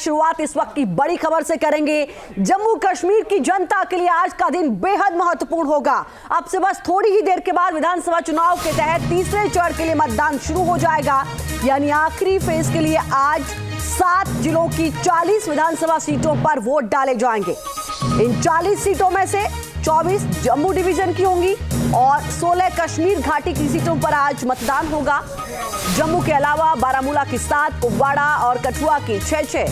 शुरुआत इस वक्त की बड़ी खबर से करेंगे। जम्मू कश्मीर की जनता के लिए आज का दिन बेहद महत्वपूर्ण होगा। अब से बस थोड़ी ही देर के बाद विधानसभा चुनाव के तहत तीसरे चरण के लिए मतदान शुरू हो जाएगा। यानी आखिरी फेज के लिए आज 7 जिलों की 40 विधानसभा सीटों पर वोट डाले जाएंगे। इन 40 सीटों में से 24 जम्मू डिवीजन की होंगी और 16 कश्मीर घाटी की सीटों पर आज मतदान होगा। जम्मू के अलावा बारामूला की 7, कुपवाड़ा और कठुआ की 6,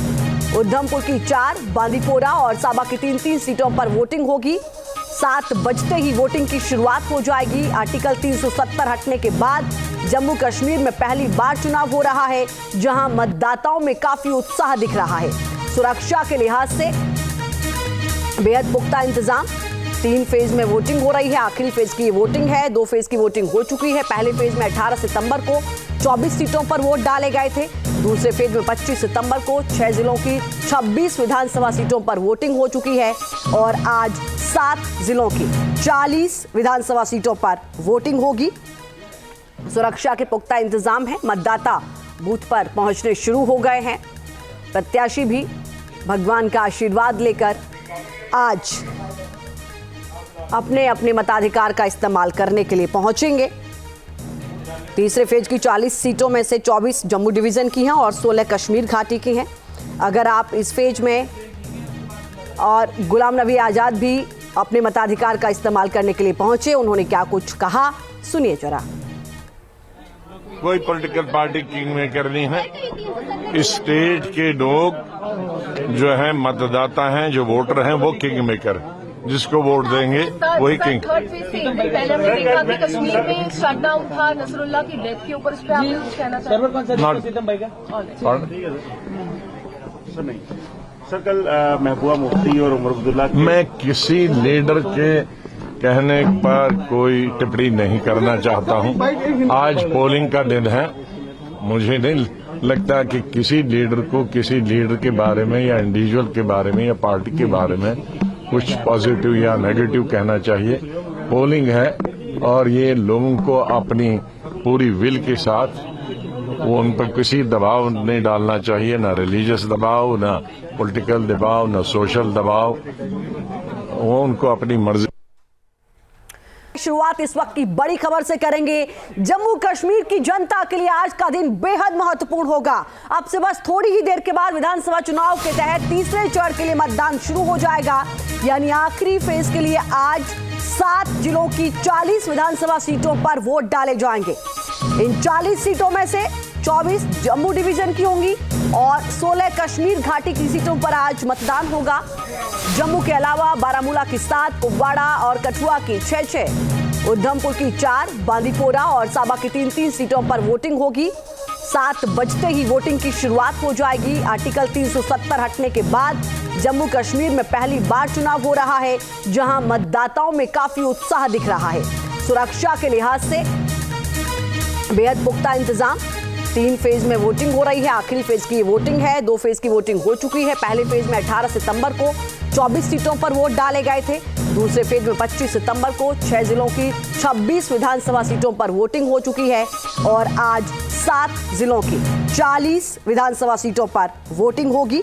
उधमपुर की 4, बांदीपोरा और साबा की 3 सीटों पर वोटिंग होगी। 7 बजते ही वोटिंग की शुरुआत हो जाएगी। आर्टिकल 370 हटने के बाद जम्मू कश्मीर में पहली बार चुनाव हो रहा है, जहां मतदाताओं में काफी उत्साह दिख रहा है। सुरक्षा के लिहाज से बेहद पुख्ता इंतजाम। 3 फेज में वोटिंग हो रही है। आखिरी फेज की वोटिंग है। 2 फेज की वोटिंग हो चुकी है। पहले फेज में 18 सितंबर को 24 सीटों पर वोट डाले गए थे। दूसरे फेज में 25 सितंबर को 6 जिलों की 26 विधानसभा सीटों पर वोटिंग हो चुकी है और आज 7 जिलों की 40 विधानसभा सीटों पर वोटिंग होगी। सुरक्षा के पुख्ता इंतजाम है। मतदाता बूथ पर पहुंचने शुरू हो गए हैं। प्रत्याशी भी भगवान का आशीर्वाद लेकर आज अपने अपने मताधिकार का इस्तेमाल करने के लिए पहुंचेंगे। तीसरे फेज की 40 सीटों में से 24 जम्मू डिवीजन की हैं और 16 कश्मीर घाटी की हैं। अगर आप इस फेज में और गुलाम नबी आजाद भी अपने मताधिकार का इस्तेमाल करने के लिए पहुंचे, उन्होंने क्या कुछ कहा, सुनिए जरा। कोई पॉलिटिकल पार्टी किंग मेकर नहीं है। इस स्टेट के लोग जो है मतदाता हैं, जो वोटर हैं, वो किंग मेकर। जिसको वोट देंगे वही किंग। पहले हमने देखा कि कश्मीर में शटडाउन था नसरुल्लाह की डेथ के ऊपर, इस पे आपने कुछ कहना नहीं सर, कल महबूबा मुफ्ती और उमर अब्दुल्ला मैं किसी लीडर के कहने पर कोई टिप्पणी नहीं करना चाहता हूं। आज पोलिंग का दिन है। मुझे नहीं लगता कि किसी लीडर को किसी लीडर के बारे में या इंडिविजुअल के बारे में या पार्टी के बारे में कुछ पॉजिटिव या नेगेटिव कहना चाहिए। पोलिंग है और ये लोगों को अपनी पूरी विल के साथ वो उन पर किसी दबाव नहीं डालना चाहिए, ना रिलीजियस दबाव, ना पॉलिटिकल दबाव, ना सोशल दबाव। वो उनको अपनी मर्जी। शुरुआत इस वक्त की बड़ी खबर से करेंगे। जम्मू कश्मीर की जनता के लिए आज का दिन बेहद महत्वपूर्ण होगा। अब से बस थोड़ी ही देर के बाद विधानसभा चुनाव के तहत तीसरे चरण के लिए मतदान शुरू हो जाएगा। यानी आखिरी फेज के लिए आज 7 जिलों की 40 विधानसभा सीटों पर वोट डाले जाएंगे। इन 40 सीटों में से 24 जम्मू डिवीजन की होंगी और 16 कश्मीर घाटी की सीटों पर आज मतदान होगा। जम्मू के अलावा बारामूला की 7, कुपवाड़ा और कठुआ की 6, उधमपुर की 4, बांदीपोरा और साबा की 3 सीटों पर वोटिंग होगी। 7 बजते ही वोटिंग की शुरुआत हो जाएगी। आर्टिकल 370 हटने के बाद जम्मू कश्मीर में पहली बार चुनाव हो रहा है, जहां मतदाताओं में काफी उत्साह दिख रहा है। सुरक्षा के लिहाज से बेहद पुख्ता इंतजाम। 3 फेज में वोटिंग हो रही है। आखिरी फेज की वोटिंग है। 2 फेज की वोटिंग हो चुकी है। पहले फेज में 18 सितंबर को 24 सीटों पर वोट डाले गए थे। दूसरे फेज में 25 सितंबर को 6 जिलों की 26 विधानसभा सीटों पर वोटिंग हो चुकी है और आज 7 जिलों की 40 विधानसभा सीटों पर वोटिंग होगी।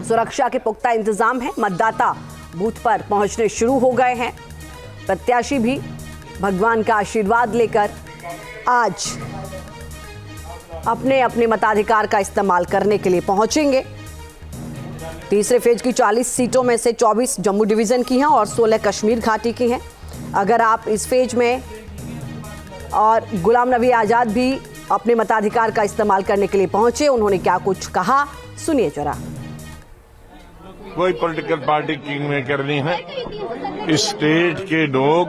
सुरक्षा के पुख्ता इंतजाम है। मतदाता बूथ पर पहुंचने शुरू हो गए हैं। प्रत्याशी भी भगवान का आशीर्वाद लेकर आज अपने अपने मताधिकार का इस्तेमाल करने के लिए पहुंचेंगे। तीसरे फेज की 40 सीटों में से 24 जम्मू डिवीजन की हैं और 16 कश्मीर घाटी की हैं। अगर आप इस फेज में और गुलाम नबी आजाद भी अपने मताधिकार का इस्तेमाल करने के लिए पहुंचे, उन्होंने क्या कुछ कहा, सुनिए जरा। कोई पॉलिटिकल पार्टी किंग मेकर नहीं है। इस स्टेट के लोग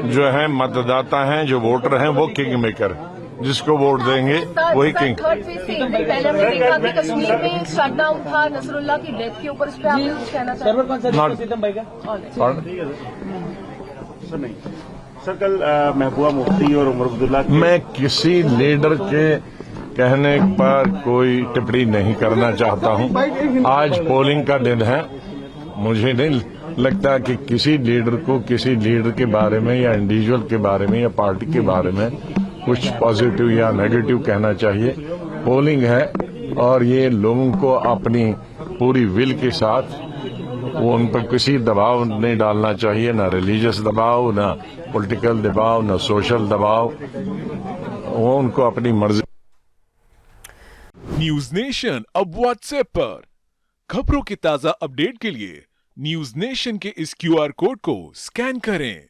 जो है मतदाता हैं, जो वोटर हैं, वो किंग मेकर। जिसको वोट देंगे वही किंग। पहले हमने देखा कि कश्मीर में शटडाउन था नसरुल्लाह की डेथ के ऊपर, इस पे आपने कुछ कहना नहीं सर, कल महबूबा मुफ्ती और उमर अब्दुल्ला मैं किसी लीडर के कहने पर कोई टिप्पणी नहीं करना चाहता हूं। आज पोलिंग का दिन है। मुझे नहीं लगता कि किसी लीडर को किसी लीडर के बारे में या इंडिविजुअल के बारे में या पार्टी के बारे में कुछ पॉजिटिव या नेगेटिव कहना चाहिए। पोलिंग है और ये लोगों को अपनी पूरी विल के साथ वो उन पर किसी दबाव नहीं डालना चाहिए, ना रिलीजियस दबाव, ना पॉलिटिकल दबाव, ना सोशल दबाव। वो उनको अपनी मर्जी। न्यूज नेशन अब व्हाट्सएप पर खबरों के ताजा अपडेट के लिए न्यूज नेशन के इस QR कोड को स्कैन करें।